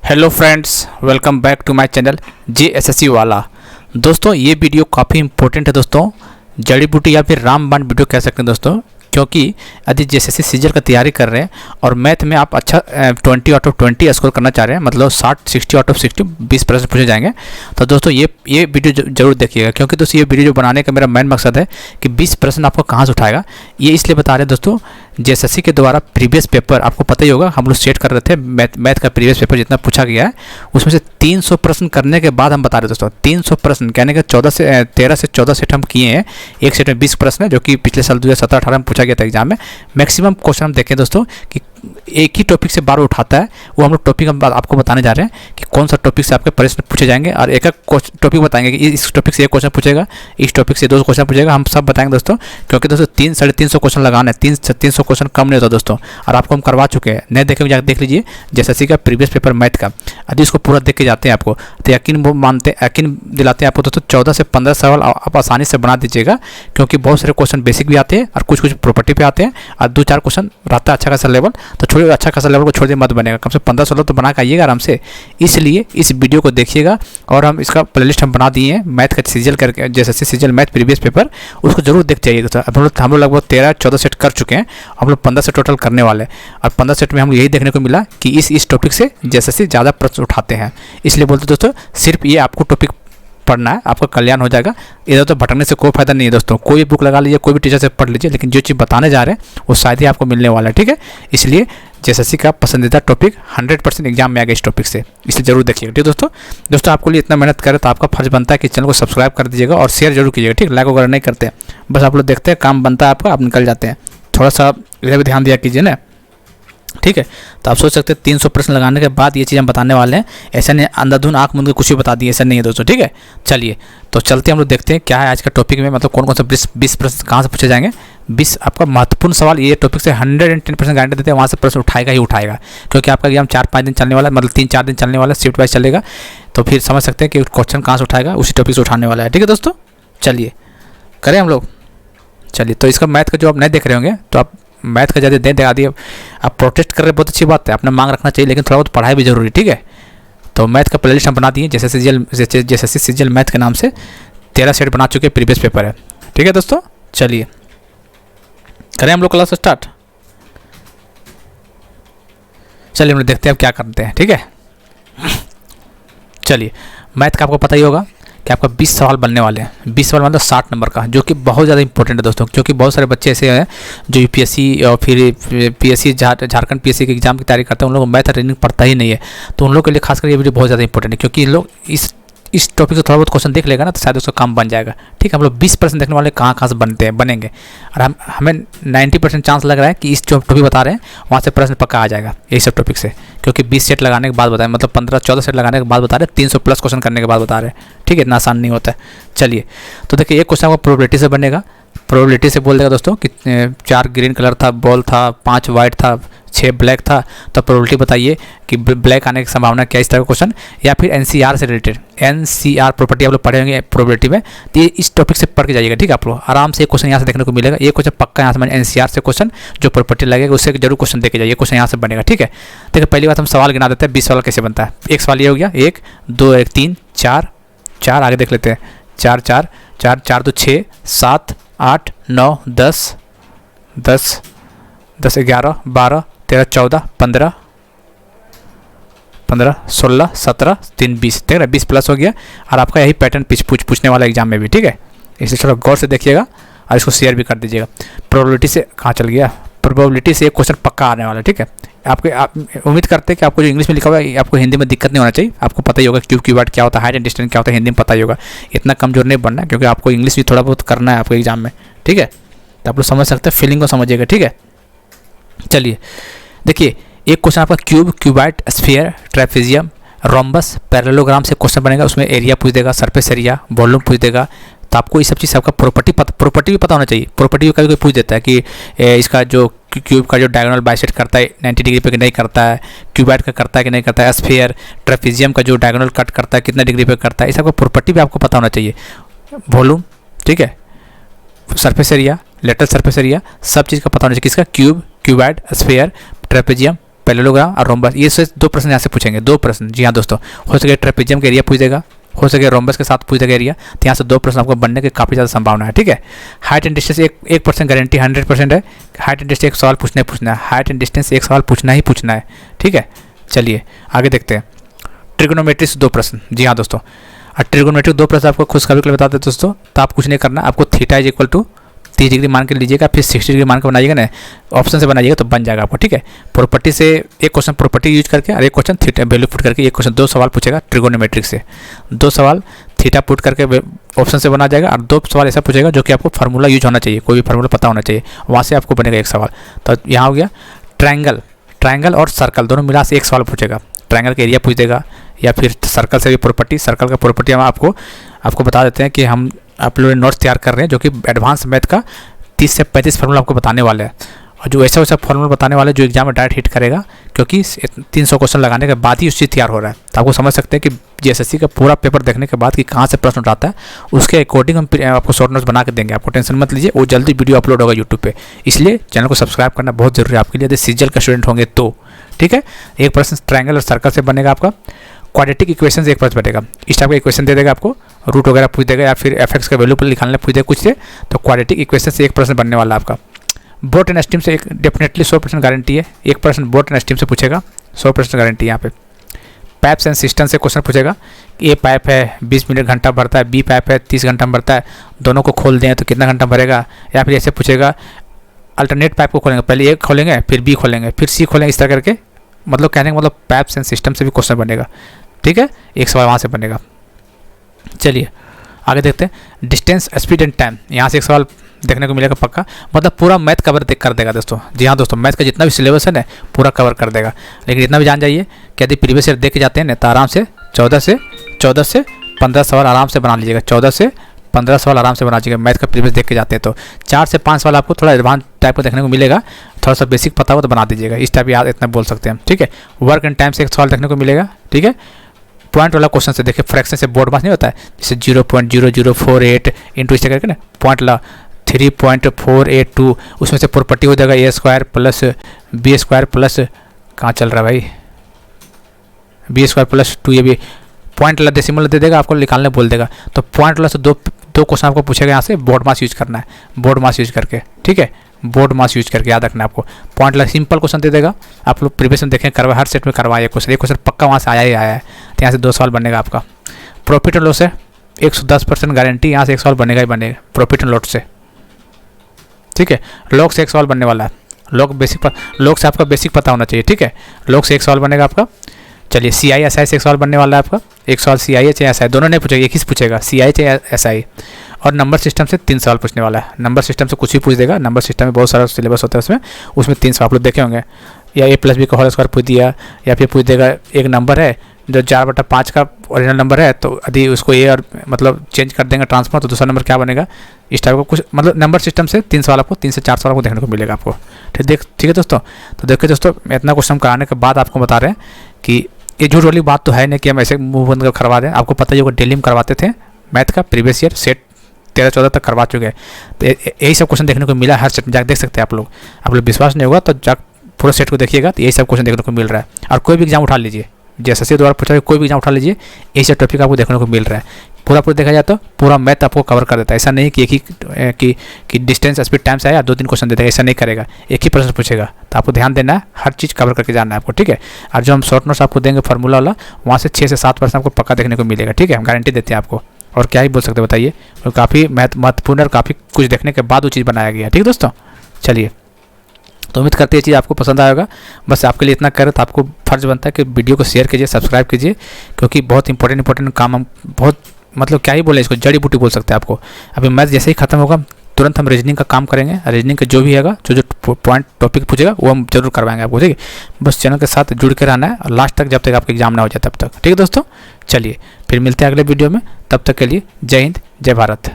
Hello friends, welcome back to my channel JSSC वाला। दोस्तों ये वीडियो काफ़ी इंपॉर्टेंट है दोस्तों, जड़ी बूटी या फिर रामबाण वीडियो कह सकते हैं दोस्तों, क्योंकि यदि JSSC सीजल का तैयारी कर रहे हैं और मैथ में आप अच्छा 20 आउट ऑफ 20 स्कोर करना चाह रहे हैं, मतलब 60 आउट ऑफ 60 20% पूछे जाएंगे, तो दोस्तों ये वीडियो जरूर देखिएगा। क्योंकि दोस्तों ये वीडियो जो बनाने का मेरा मेन मकसद है कि 20% आपको कहाँ से उठाएगा, ये इसलिए बता रहे हैं दोस्तों। JSSC के द्वारा प्रीवियस पेपर आपको पता ही होगा, हम लोग सेट कर रहे थे मैथ का प्रीवियस पेपर जितना पूछा गया है उसमें से 300 प्रश्न करने के बाद हम बता रहे दोस्तों 300 प्रश्न कहने के 13 से 14 सेट हम किए हैं। एक सेट में 20 प्रश्न है जो कि पिछले साल 2017-18 में पूछा गया था एग्जाम में। मैक्सिमम क्वेश्चन हम देखें दोस्तों कि एक ही टॉपिक से बार उठाता है, वो हम लोग टॉपिक हम आपको बताने जा रहे हैं कि कौन सा टॉपिक से आपके प्रश्न पूछे जाएंगे, और एक एक टॉपिक बताएंगे कि इस टॉपिक से एक क्वेश्चन पूछेगा, इस टॉपिक से 2 क्वेश्चन पूछेगा, हम सब बताएंगे दोस्तों। क्योंकि दोस्तों 300-350 क्वेश्चन लगाना है, 300 क्वेश्चन कम नहीं होता दोस्तों, और आपको हम करवा चुके हैं। नहीं देखेंगे जाकर देख लीजिए JSSC का प्रीवियस पेपर मैथ का, यदि इसको पूरा देख के जाते हैं आपको तो यकीन दिलाते हैं आपको दोस्तों 14 से 15 सवाल आप आसानी से बना दीजिएगा। क्योंकि बहुत सारे क्वेश्चन बेसिक भी आते हैं और कुछ प्रॉपर्टी पे आते हैं, और 2-4 क्वेश्चन रहता है अच्छा खासा लेवल, तो छोड़िए अच्छा खासा लेवल को छोड़ दिए मत बनेगा, कम से 15-16 तो बना के आइएगा आराम से। इसलिए इस वीडियो को देखिएगा, और हम इसका प्लेलिस्ट हम बना दिए हैं मैथ का सीजल करके, JSSC सीजल मैथ प्रीवियस पेपर, उसको जरूर देख जाइएगा। हम लोग लगभग 13-14 सेट कर चुके हैं, हम लोग 15 सेट टोटल करने वाले हैं, और 15 सेट में हम यही देखने को मिला कि इस टॉपिक से JSSC ज़्यादा प्रश्न उठाते हैं। इसलिए बोलते दोस्तों सिर्फ ये आपको टॉपिक पढ़ना है, आपका कल्याण हो जाएगा। इधर तो भटकने से कोई फायदा नहीं है दोस्तों। कोई भी बुक लगा लीजिए, कोई भी टीचर से पढ़ लीजिए, लेकिन जो चीज़ बताने जा रहे हैं वो शायद ही आपको मिलने वाला है, ठीक है। इसलिए JSSC का पसंदीदा टॉपिक 100% एग्जाम में आ गया इस टॉपिक से, इसलिए जरूर देखिएगा, ठीक दोस्तों। आपको लिए इतना मेहनत करें तो आपका फर्ज बनता है कि चैनल को सब्सक्राइब कर दीजिएगा और शेयर जरूर कीजिएगा, ठीक। लाइक वगैरह नहीं करते हैं, बस आप लोग देखते हैं, काम बनता है आपका, आप निकल जाते हैं। थोड़ा सा इधर भी ध्यान दिया कीजिए ना, ठीक है। तो आप सोच सकते हैं 300 प्रश्न लगाने के बाद ये चीज़ हम बताने वाले हैं, ऐसा नहीं अंधाधुन आँख मूंद के कुछ भी बता दिए, ऐसा नहीं है दोस्तों, ठीक है। चलिए तो चलते हम लोग देखते हैं क्या है आज का टॉपिक में, मतलब कौन कौन सा 20 प्रश्न कहाँ से पूछे जाएंगे। 20 आपका महत्वपूर्ण सवाल ये टॉपिक से 110% गारंटी देते हैं, वहाँ से प्रश्न उठाएगा ही उठाएगा। क्योंकि आपका एग्जाम 4-5 दिन चलने वाला है, मतलब 3-4 दिन चलने वाला है, शिफ्ट वाइज चलेगा, तो फिर समझ सकते हैं कि क्वेश्चन कहाँ से उठाएगा, उसी टॉपिक से उठाने वाला है, ठीक है दोस्तों। चलिए करें हम लोग। चलिए तो इसका मैथ का जो आप नहीं देख रहे होंगे तो आप मैथ का ज़्यादा दे दिए, आप प्रोटेस्ट कर रहे हैं, बहुत अच्छी बात है, अपना मांग रखना चाहिए, लेकिन थोड़ा बहुत पढ़ाई भी जरूरी, ठीक है। तो मैथ का प्लेलिस्ट हम बना दिए JSSC सीजल मैथ के नाम से 13 सेट बना चुके प्रीवियस पेपर है, ठीक है दोस्तों। चलिए करें हम लोग क्लास स्टार्ट। चलिए हम लोग देखते हैं अब क्या करते हैं, ठीक है। चलिए मैथ का आपको पता ही होगा कि आपका 20 सवाल बनने वाले हैं, 20 सवाल मतलब 60 नंबर का, जो कि बहुत ज़्यादा इंपॉर्टेंट है दोस्तों। क्योंकि बहुत सारे बच्चे ऐसे हैं जो UPSC और फिर PSC झारखंड PSC के एग्जाम की तैयारी करते हैं, उन लोगों को मैथ रीजनिंग पढ़ता ही नहीं है, तो उन लोगों के लिए खासकर ये वीडियो बहुत ज़्यादा इंपॉर्टेंट है। क्योंकि लोग इस टॉपिक से थोड़ा बहुत क्वेश्चन देख लेगा ना तो शायद उसका काम बन जाएगा, ठीक है। हम लोग 20% देखने वाले कहाँ से बनेंगे, और हमें 90% चांस लग रहा है कि इस जो टॉपिक बता रहे हैं वहाँ से प्रश्न पक्का आ जाएगा यही सब टॉपिक से। क्योंकि 20 सेट लगाने के बाद बताएं, मतलब 15-14 सेट लगाने के बाद बता रहे हैं, 300 प्लस क्वेश्चन करने के बाद बता रहे हैं, ठीक है। इतना आसान नहीं होता है। चलिए तो देखिए एक क्वेश्चन आपको प्रोबेबिलिटी से बनेगा, प्रोबेबिलिटी से बोल देगा दोस्तों कि 4 ग्रीन कलर था, बॉल था, 5 वाइट था, 6 ब्लैक था, तो प्रोबेबिलिटी बताइए कि ब्लैक आने की संभावना क्या, इस तरह का क्वेश्चन। या फिर NCR से रिलेटेड, NCR प्रॉपर्टी आप लोग पढ़े होंगे प्रोबेबिलिटी में, तो ये इस टॉपिक से पढ़ के जाइएगा, ठीक है। आप लोग आराम से एक क्वेश्चन यहाँ से देखने को मिलेगा, ये क्वेश्चन पक्का यहाँ से NCR से क्वेश्चन जो प्रॉपर्टी लगेगा उससे जरूर क्वेश्चन देखे जाइए, क्वेश्चन यहाँ से बनेगा, ठीक है। देखिए पहली बात हम सवाल गिना देते हैं, 20 सवाल कैसे बनता है। एक सवाल ये हो गया, 1 2 1 3 4 आगे देख लेते हैं, 4 4 4 4 2 6 7 8 9 10 10 10 11 12 13 14 15 16 17 3 20, ठीक है। 20 प्लस हो गया, और आपका यही पैटर्न पूछने वाला एग्जाम में भी, ठीक है। इसलिए थोड़ा गौर से देखिएगा और इसको शेयर भी कर दीजिएगा। प्रोबेबिलिटी से कहाँ चल गया, प्रोबेबिलिटी से एक क्वेश्चन पक्का आने वाला है, ठीक है। आप उम्मीद करते हैं कि आपको जो इंग्लिश में लिखा हुआ है आपको हिंदी में दिक्कत नहीं होना चाहिए, आपको पता ही होगा क्यूब क्या होता है, हाइट एंड डिस्टेंस क्या होता है, हिंदी में पता ही होगा। इतना कमजोर नहीं बनना है, क्योंकि आपको इंग्लिश भी थोड़ा बहुत करना है आपको एग्जाम में, ठीक है। तो आप लोग समझ सकते हैं, फीलिंग को समझिएगा, ठीक है। चलिए देखिए एक क्वेश्चन आपका cuboid, sphere, trapezium, rhombus, parallelogram से क्वेश्चन बनेगा, उसमें एरिया पूछ देगा, सरफेस एरिया, वॉल्यूम पूछ देगा। तो आपको ये सब चीज़ आपका प्रॉपर्टी भी पता होना चाहिए। प्रॉपर्टी भी कभी कोई पूछ देता है कि इसका जो क्यूब का जो डायगोनल बाइसेक्ट करता है 90 डिग्री पे कि नहीं करता है, क्यूबाइड का करता है कि नहीं करता है, स्फीयर ट्रेपेजियम का जो डायगोनल कट करता है कितना डिग्री पे करता है, इस सबका प्रॉपर्टी भी आपको पता होना चाहिए। वॉल्यूम, ठीक है, surface area, lateral surface area, सब चीज़ का पता होना चाहिए। किसका, क्यूबाइड, स्फीयर, ट्रेपेजियम, पैरेललोग्राम और रोम्बस, ये से 2 प्रश्न यहाँ से पूछेंगे, 2 प्रश्न। जी हाँ दोस्तों, हो सके ट्रेपेजियम का एरिया पूछ देगा, हो सके रोम्बस के साथ पूछ देगा एरिया। तो यहाँ से 2 प्रश्न आपको बनने की काफ़ी ज़्यादा संभावना है, ठीक है। हाइट एंड डिस्टेंस 1% गारंटी 100% है। हाइट एंड डिस्टेंस एक सवाल पूछना है, हाइट एंड डिस्टेंस एक सवाल पूछना है, ठीक है। चलिए आगे देखते हैं। ट्रिगोनोमेट्री से 2 प्रश्न। जी हाँ दोस्तों, और ट्रिगोनोमेट्री 2 प्रश्न आपको खुशखबरी के लिए बता देते दोस्तों। तो आप कुछ नहीं करना, आपको theta is equal to 30 degree मान के लीजिएगा, फिर 60 डिग्री मान के बनाइएगा ना, ऑप्शन से बनाइएगा तो बन जाएगा आपको, ठीक है। प्रॉपर्टी से एक क्वेश्चन प्रॉपर्टी यूज करके और एक क्वेश्चन थीटा वैल्यू पुट करके, एक क्वेश्चन 2 सवाल पूछेगा ट्रिगोनोमेट्रिक से, 2 सवाल थीटा पुट करके ऑप्शन से बना जाएगा, और 2 सवाल ऐसा पूछेगा जो कि आपको फार्मूला यूज होना चाहिए, कोई भी फार्मूला पता होना चाहिए, वहाँ से आपको बनेगा एक सवाल। तो यहाँ हो गया ट्रायंगल और सर्कल दोनों मिला से एक सवाल पूछेगा। ट्रायंगल का एरिया पूछ देगा, या फिर सर्कल से भी प्रॉपर्टी, सर्कल का प्रॉपर्टी हम आपको बता देते हैं कि आप लोग नोट्स तैयार कर रहे हैं जो कि एडवांस मैथ का 30 से 35 फार्मूला आपको बताने वाले हैं, और जो ऐसा फार्मूला बताने वाले जो एग्जाम में डायरेक्ट हिट करेगा, क्योंकि 300 क्वेश्चन लगाने के बाद ही उस चीज़ तैयार हो रहा है। तो आपको समझ सकते हैं कि जीएसएससी का पूरा पेपर देखने के बाद कि कहाँ से प्रश्न उठाता है, उसके अकॉर्डिंग हम आपको शॉर्ट नोट्स बना के देंगे। आपको टेंशन मत लीजिए, वो जल्दी वीडियो अपलोड होगा यूट्यूब पे, इसलिए चैनल को सब्सक्राइब करना बहुत जरूरी है आपके लिए, यदि सीजीएल का स्टूडेंट होंगे तो, ठीक है। एक प्रश्न ट्रायंगल और सर्कल से बनेगा आपका। क्वाड्रेटिक इक्वेशन से एक प्रश्न बनेगा, इस टाइप का इक्वेशन दे देगा आपको, रूट वगैरह पूछ देगा, या फिर एफ एक्स का वैल्यू पर निकालने पूछ देगा कुछ से, तो क्वाड्रेटिक इक्वेशन से एक प्रश्न बनने वाला आपका। बोट एंड स्टीम से एक डेफिनेटली 100% गारंटी है, एक प्रश्न बोट एंड स्टीम से पूछेगा, 100% गारंटी है यहाँ पे। पाइप्स एंड सिस्टम से क्वेश्चन पूछेगा, ए पाइप है 20 मिनट घंटा भरता है, बी पाइप है 30 घंटा भरता है, दोनों को खोल दें तो कितना घंटा भरेगा। या फिर ऐसे पूछेगा, अल्टरनेट पाइप को खोलेंगे, पहले ए खोलेंगे फिर बी खोलेंगे फिर सी खोलेंगे, इस तरह करके, मतलब कहने का मतलब पाइप्स एंड सिस्टम से भी क्वेश्चन बनेगा, ठीक है। एक सवाल वहाँ से बनेगा। चलिए आगे देखते हैं। डिस्टेंस, स्पीड एंड टाइम, यहाँ से एक सवाल देखने को मिलेगा पक्का, मतलब पूरा मैथ कवर कर देगा दोस्तों। जी हाँ दोस्तों, मैथ का जितना भी सिलेबस है ना पूरा कवर कर देगा। लेकिन इतना भी जान जाइए कि यदि प्रीवियस ईयर देख के जाते हैं ना, तो आराम से 14 से 15 सवाल आराम से बना लीजिएगा, 14 से 15 सवाल आराम से बना लीजिएगा। मैथ का प्रीवियस देख के जाते हैं तो 4 से 5 सवाल आपको थोड़ा एडवांस टाइप का देखने को मिलेगा, थोड़ा सा बेसिक पता हो तो बना दीजिएगा, इस टाइप याद इतना बोल सकते हैं, ठीक है। वर्क एंड टाइम से एक सवाल देखने को मिलेगा, ठीक है। पॉइंट वाला क्वेश्चन से देखिए, फ्रैक्शन से बोर्ड पास नहीं होता है, जैसे 0.0048 इंटू इस करके ना, पॉइंट ला 3.482, उसमें से प्रॉपर्टी हो जाएगा a² प्लस b² प्लस, कहाँ चल रहा है भाई, b² प्लस 2, ये भी पॉइंट वाला डेसिमल दे देगा, आपको निकालने बोल देगा। तो पॉइंट वाला से दो क्वेश्चन आपको पूछेगा, यहाँ से बोर्ड मास यूज करना है, बोर्ड मास यूज करके, ठीक है, बोर्ड मास यूज करके याद रखना है आपको। पॉइंट वाला सिंपल क्वेश्चन दे देगा, आप लोग प्रीवियस में देखें करवा, हर सेट में करवाए क्वेश्चन, एक क्वेश्चन पक्का वहाँ से आया ही आया है, तो यहाँ से 2 सवाल बनेगा आपका। प्रॉफिट एंड लॉस है 110% गारंटी, यहाँ से एक सवाल बनेगा ही बनेगा प्रॉफिट एंड लॉस से, ठीक है। लॉग से एक सवाल बनने वाला है, लॉग से आपका बेसिक पता होना चाहिए, ठीक है। लॉग से एक सवाल बनेगा आपका। चलिए CI/SI से एक सवाल बनने वाला है आपका, एक सवाल CI चाहे SI दोनों नहीं पूछेगा, एक ही से पूछेगा, CI चाहे SI। और नंबर सिस्टम से 3 सवाल पूछने वाला है, नंबर सिस्टम से कुछ भी पूछ देगा, नंबर सिस्टम में बहुत सारा सिलेबस होता है उसमें 3 सवाल आप लोग देखे होंगे, या a+b का होल स्क्वायर पूछ दिया, या फिर पूछ देगा एक नंबर है जो 4/5 का ओरिजिनल नंबर है, तो यदि उसको ए और मतलब चेंज कर देंगे ट्रांसफर, तो दूसरा नंबर क्या बनेगा, इस टाइप का कुछ, मतलब नंबर सिस्टम से 3 सवाल आपको, 3 से 4 सवाल आपको देखने को मिलेगा आपको, ठीक है दोस्तों। तो देखिए दोस्तों, इतना क्वेश्चन कराने के बाद आपको बता रहे हैं कि ये झूठ वाली बात तो है नहीं कि हम ऐसे मुंह बंद कर करवा दें। आपको पता ही होगा डेली में करवाते थे मैथ का, प्रीवियस ईयर सेट 13-14 तक करवा चुके हैं, तो यही सब क्वेश्चन देखने को मिला हर सेट में, जाकर देख सकते हैं आप लोग विश्वास नहीं होगा तो जा पूरा सेट को देखिएगा, तो यही सब क्वेश्चन देखने को मिल रहा है। और कोई भी एग्जाम उठा लीजिए, जैसे द्वारा पूछा कोई भी एग्जाम उठा लीजिए, यही सब टॉपिक आपको देखने को मिल रहा है। पूरा देखा जाए तो पूरा मैथ आपको कवर कर देता है, ऐसा नहीं कि एक ही कि डिस्टेंस, स्पीड, टाइम से आया 2-3 क्वेश्चन देता है, ऐसा नहीं करेगा, एक ही प्रश्न पूछेगा। तो आपको ध्यान देना है, हर चीज़ कवर करके जाना है आपको, ठीक है। और जो हम शॉर्ट नोट्स आपको देंगे फार्मूला वाला, वहाँ से 6 से 7 प्रश्न आपको पक्का देखने को मिलेगा, ठीक है, हम गारंटी देते हैं आपको। और क्या ही बोल सकते बताइए, और काफ़ी महत्वपूर्ण और काफ़ी कुछ देखने के बाद वो चीज़ बनाया गया है, ठीक है दोस्तों। चलिए, तो उम्मीद करते हैं ये चीज़ आपको पसंद आएगा। बस आपके लिए इतना करें तो आपको फर्ज बनता है कि वीडियो को शेयर कीजिए, सब्सक्राइब कीजिए, क्योंकि बहुत इंपॉर्टेंट काम हम बहुत, मतलब क्या ही बोले इसको, जड़ी बूटी बोल सकते हैं आपको। अभी मैथ जैसे ही खत्म होगा तुरंत हम रीजनिंग का काम करेंगे, रीजनिंग का जो भी है, जो पॉइंट टॉपिक पूछेगा वो हम जरूर करवाएंगे आपको, ठीक है। बस चैनल के साथ जुड़ के रहना है और लास्ट तक, जब तक आपका एग्जाम ना हो जाए तब तक, ठीक है दोस्तों। चलिए फिर मिलते हैं अगले वीडियो में, तब तक के लिए जय हिंद, जय भारत।